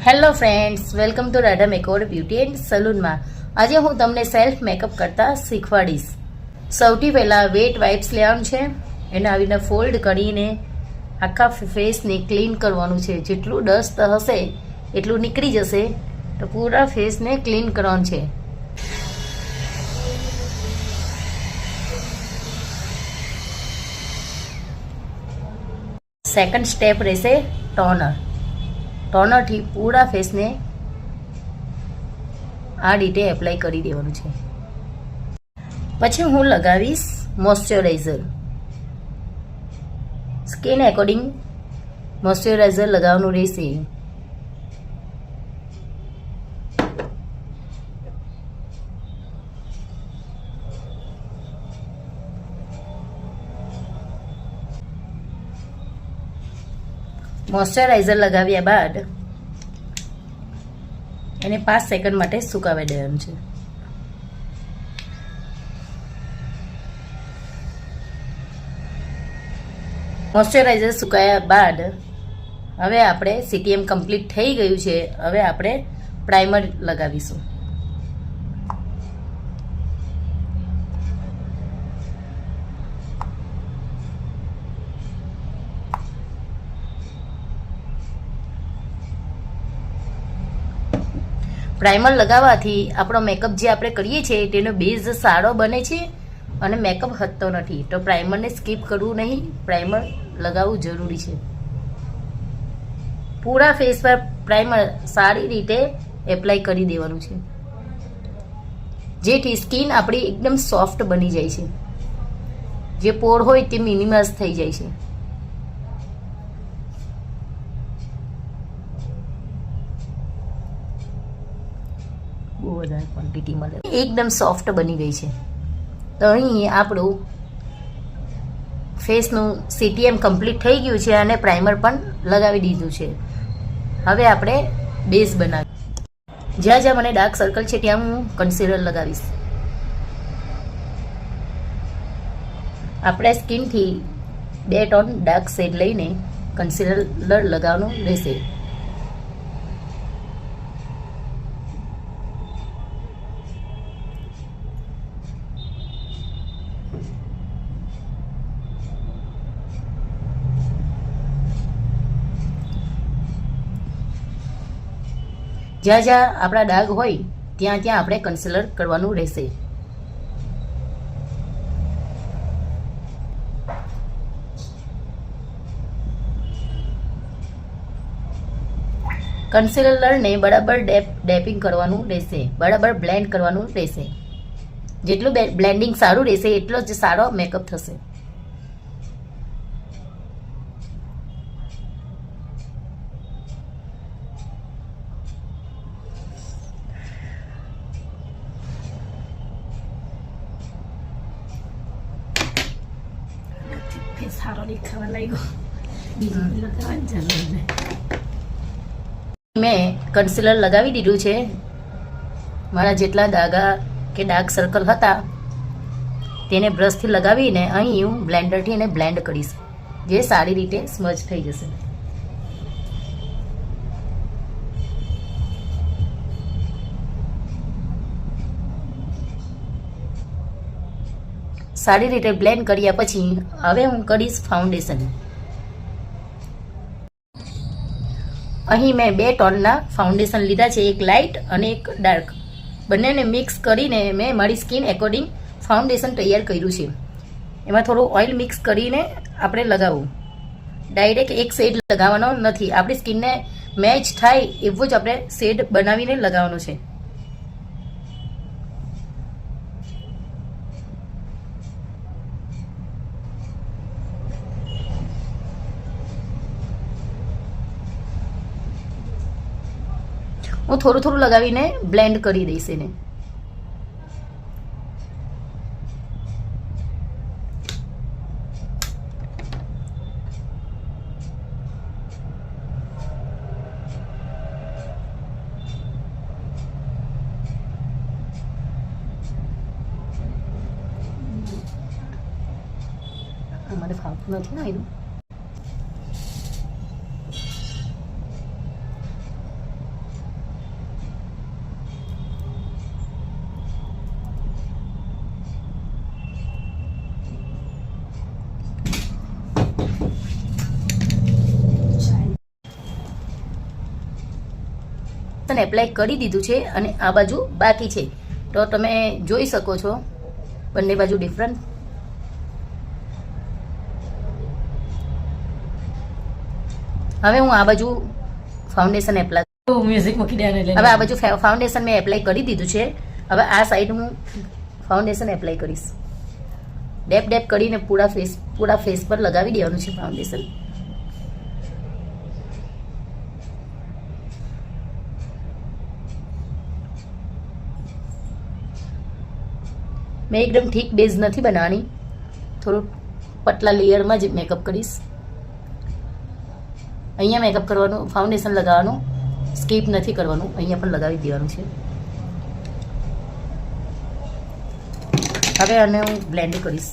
Hello friends, welcome to Radha makeover beauty and સલૂનમાં. આજે હું તમને સેલ્ફ મેકઅપ કરતા શીખવાડીશ. સૌથી પહેલાં વેટ વાઇપ્સ લેવાનું છે, એને આવીને ફોલ્ડ કરીને આખા ફેસને ક્લીન કરવાનું છે. જેટલું ડસ્ટ હશે એટલું નીકળી જશે, તો પૂરા ફેસને ક્લીન કરવાનું છે. સેકન્ડ સ્ટેપ રહેશે ટોનર. ટોનરથી પૂરા ફેસને આ રીતે એપ્લાય કરી દેવાનું છે. પછી હું લગાવીશ મોઇશ્ચરાઇઝર. સ્કિન એકોર્ડિંગ મોઇશ્ચરાઇઝર લગાવવાનું રહેશે. મોઇશ્ચરાઇઝર લગાવ્યા બાદ એને 5 સેકન્ડ માટે સુકાવા દેવાનું છે. મોઇશ્ચરાઇઝર સુકાયા બાદ હવે આપણે સીટીએમ કમ્પ્લીટ થઈ ગયું છે. હવે આપણે પ્રાઇમર લગાવીશું. પ્રાઇમર લગાવવાથી આપણો મેકઅપ જે આપણે કરીએ છીએ તેનો બેઝ સારો બને છે અને મેકઅપ હટતો નથી. તો પ્રાઇમરને સ્કીપ કરવું નહીં, પ્રાઇમર લગાવવું જરૂરી છે. પૂરા ફેસ પર પ્રાઇમર સારી રીતે એપ્લાય કરી દેવાનું છે, જેથી સ્કિન આપણી એકદમ સોફ્ટ બની જાય છે. જે પોર હોય તે મિનિમાઇઝ થઈ જાય છે. બહુ વધારે ક્વોન્ટિટીમાં એકદમ સોફ્ટ બની ગઈ છે. તો અહીં આપણું ફેસનું સીટીએમ કમ્પ્લીટ થઈ ગયું છે અને પ્રાઇમર પણ લગાવી દીધું છે. હવે આપણે બેઝ બનાવીએ. જ્યાં જ્યાં મને ડાર્ક સર્કલ છે ત્યાં હું કન્સીલર લગાવીશ. આપણે સ્કિનથી 2 ટોન ડાર્ક શેડ લઈને કન્સીલર લગાવવાનું રહેશે. જ્યાં જ્યાં આપણા ડાઘ હોય ત્યાં ત્યાં આપણે કન્સીલર કરવાનું રહેશે. કન્સીલરને બરાબર ડેપિંગ કરવાનું રહેશે, બરાબર બ્લેન્ડ કરવાનું રહેશે. જેટલું બ્લેન્ડિંગ સારું રહેશે એટલો જ સારો મેકઅપ થશે. સારો દેખાવા લાગ્યો. મેં કન્સીલર લગાવી દીધું છે. મારા જેટલા દાગા કે ડાર્ક સર્કલ હતા તેને બ્રશથી લગાવીને અહીં હું બ્લેન્ડરથી એને બ્લેન્ડ કરીશ, જે સારી રીતે સ્મજ થઈ જશે. સારી રીતે બ્લેન્ડ કર્યા પછી હવે હું કરીશ ફાઉન્ડેશન. અહીં મેં 2 ટોનના ફાઉન્ડેશન લીધા છે, એક લાઇટ અને એક ડાર્ક. બંનેને મિક્સ કરીને મેં મારી સ્કિન એકોર્ડિંગ ફાઉન્ડેશન તૈયાર કર્યું છે. એમાં થોડું ઓઇલ મિક્સ કરીને આપણે લગાવવું. ડાયરેક્ટ એક શેડ લગાવવાનો નથી, આપણી સ્કિનને મેચ થાય એવું જ આપણે શેડ બનાવીને લગાવવાનું છે. હું થોડું થોડું લગાવીને બ્લેન્ડ કરી દઈશ એને. મને ફાવતું નથી ને એનું. એપ્લાય કરી દીધું છે અને આ બાજુ બાકી છે. તો તમે જોઈ શકો છો બંને બાજુ ડિફરન્ટ. હવે હું આ બાજુ ફાઉન્ડેશન એપ્લાય મ્યુઝિક મૂકી દેવાનું હવે આ બાજુ ફાઉન્ડેશન મેં એપ્લાય કરી દીધું છે. હવે આ સાઈડ હું ફાઉન્ડેશન એપ્લાય કરીશ. ડેપ ડેપ કરીને પૂરા ફેસ પર લગાવી દેવાનું છે ફાઉન્ડેશન. મેં એકદમ ઠીક બેઝ નથી બનાવવાની, થોડું પતલા લેયરમાં જ મેકઅપ કરીશ. અહીંયા મેકઅપ કરવાનું, ફાઉન્ડેશન લગાવવાનું સ્કીપ નથી કરવાનું, અહીંયા પણ લગાવી દેવાનું છે. હવે આને હું બ્લેન્ડ કરીશ.